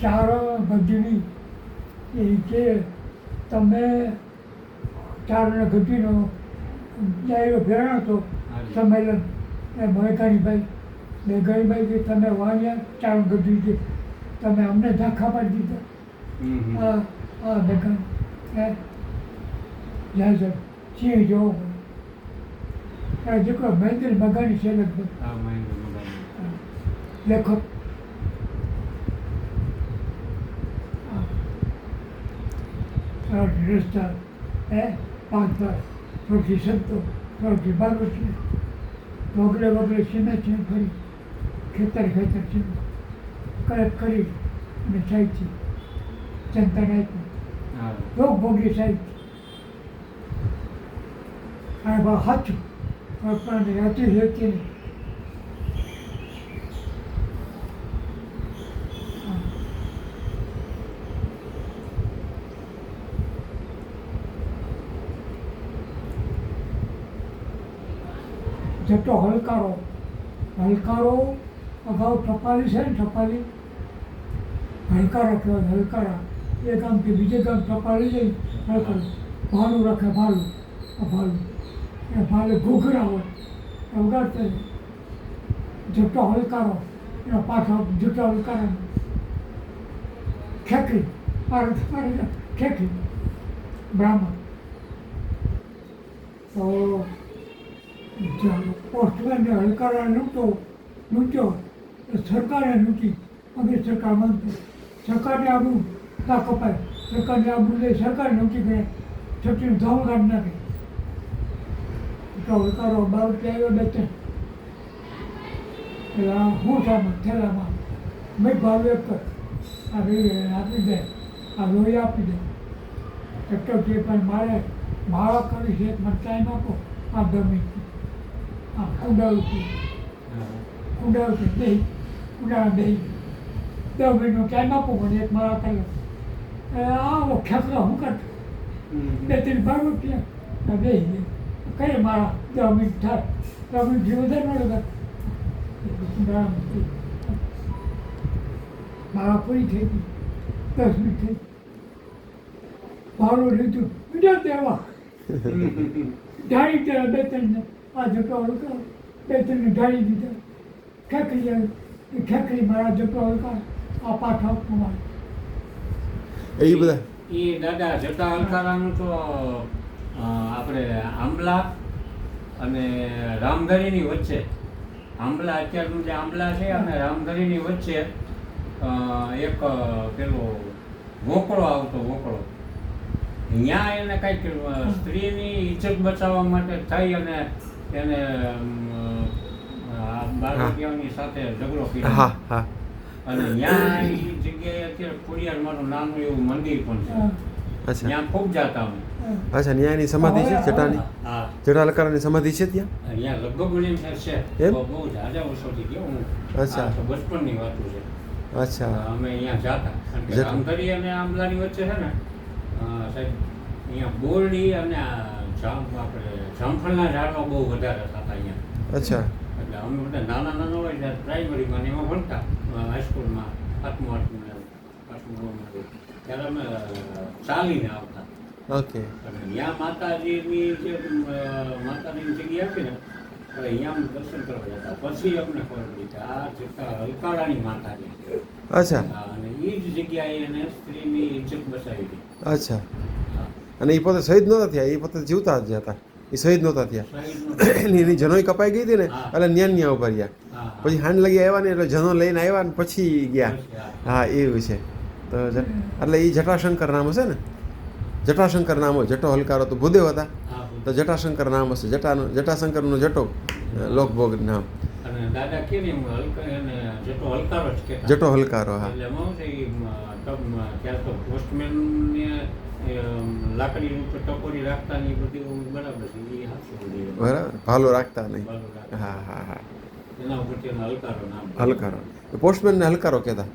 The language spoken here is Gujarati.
ચારણ ગઢવી એ કે તમે ચારણ ગઢવીનો ડાયરો ભેરાણો હતો સંમેલન એ મેઘાણીભાઈ કે તમે વાણિયા ચારણ ગઢવી કે તમે અમને ઝાંખા પાડી દીધા હા મેઘાણી જય જય સિંહ જોવો દીકરો મહેન્દ્ર મગાણી છે લગભગ લેખક રસ્તા 5 થોડી સંતો થોડી બાળવતી વગરે સીમે છે ફરી ખેતર છે કળપ કરી અને સાહિત્ય જનતાને આપ્યું લોક ભોગી સાહિત્ય અને બા સાચું પણ હતી વ્યક્તિને જતો હલકારો અગાઉ ટપાલી છે ને ટપાલી હલકારો કહેવાય હલકારા એ ગામથી બીજે ગામ ટપાલી જઈ હલકારો ભાલું રાખે ભાલું એ ભાલે ઘૂઘરા હોય એ ઉગાડતા જતો હલકારો એનો પાછો જતો હલકારો ખેકરી ખેકરી બ્રાહ્મણ તો પોસ્ટમેનને હલકારા લૂંટ્યો સરકારે લૂંટી અમે સરકાર માનતો સરકારને આબરૂ ના કપાય સરકારને આબરૂ લઈ સરકારે લૂંટી કરે છઠ્ઠીનું ધામ કાઢી નાખે તો હલકારો બાવટી આવ્યો બે ત્રણ પેલા હું થામાં થેલામાં મેં ભાવ એક કર આપી દે આ લોહી આપી દે ચટ્ટો કે પણ મારે માળા કરી છે મને ટાઈમ આપો આ ગમી કુંડાળું દહીં દહીં 10 મિનિટનો ટાઈમ આપો મને એક માળા કરી આવો ખેકરો હું કરતો 2-3 રૂપિયા બે કઈ માળા 10 મિનિટ થાય 10 મિનિટ જેવું વધારે મળે માળા પૂરી થઈ ગઈ 10 મિનિટ થઈ ભાડું લીધું બીજા દેવા ઢાળી ત્યાં 2-3 આ જતો હલકા 2-3 ઢાળી દીધા ખેકરી આવી એ ખેકરી મારા જતો હલકા આ પાછા મારે એ બધા એ દાદા જટા હલકારાનું તો આપણે આંબલા અને રામધરીની વચ્ચે આંબલા અત્યારનું જે આંબલા છે અને રામધરીની વચ્ચે એક પેલો વોકળો આવતો વોકળો ત્યાં એને કંઈક સ્ત્રીની ઇજ્જત બચાવવા માટે થઈ અને એને બાળકીઓની સાથે ઝઘડો કર્યો અને ત્યાં એ જગ્યાએ અત્યારે ખોડિયારમાંનું નાનું એવું મંદિર પણ છે ત્યાં ખૂબ જાતા અમે અચ્છા ત્યાં એની સમાધિ છે જટાની જટા હલકારાની સમાધિ છે ત્યાં અહીંયા લગભગ મને છે બહુ જાજા વર્ષોથી ગયો હું અચ્છા બચપનની વાતો છે અચ્છા અમે અહીંયા જાતા અને રામધરી અને આંબલાની વચ્ચે છે ને સાહેબ અહીંયા બોરડી અને આપણે જામફળના ઝાડવા બહુ વધારે થતા અહીંયા અચ્છા એટલે અમે બધા નાના હોય ત્યારે પ્રાઇમરીમાં ને એમાં ભણતા હાઈસ્કૂલમાં 8મું ત્યારે અમે ચાલીને આવતા ઓકે અને ત્યાં માતાજીની જે માતાજીની જગ્યા હતી ને એટલે અહીંયા અમે દર્શન કરવા જતા પછી અમને ખબર પડી કે આ જતા હલકારાની માતાજી અચ્છા અને એ જ જગ્યાએ એને સ્ત્રીની ઇજ્જત બચાવી હતી અચ્છા અને એ પોતે શહીદ નહોતા થયા એ પોતે જીવતા જ હતા એ શહીદ નહોતા થયા એની જનોઈ કપાઈ ગઈ હતી ને એટલે ન્યા ઉભા રહ્યા પછી હાંડ લગી આવ્યા ને એટલે જનો લઈને આવ્યા ને પછી ગયા હા એવું છે તો એટલે એ જટાશંકર નામ હશે ને જટાશંકર નામ હોય જટો હલકારો તો ભૂદેવ હતા તો જટાશંકર નામ હશે જટાશંકરનો જટો લોકભોગ નામ દાદા કે ને જટો હલકારો જ કે જટો હલકારો હા એટલે એમાં છે ત્યારે તો પોસ્ટમેન ને લાકડી ઉપર ટપોરી રાખતા ને એ બધું બરાબર છે એ હાથું બધી બરાબર ભાલો રાખતા નહીં હા હા હા એના ઉપરથી હલકારો નામ હલકારો પોસ્ટમેનને હલકારો કહેતા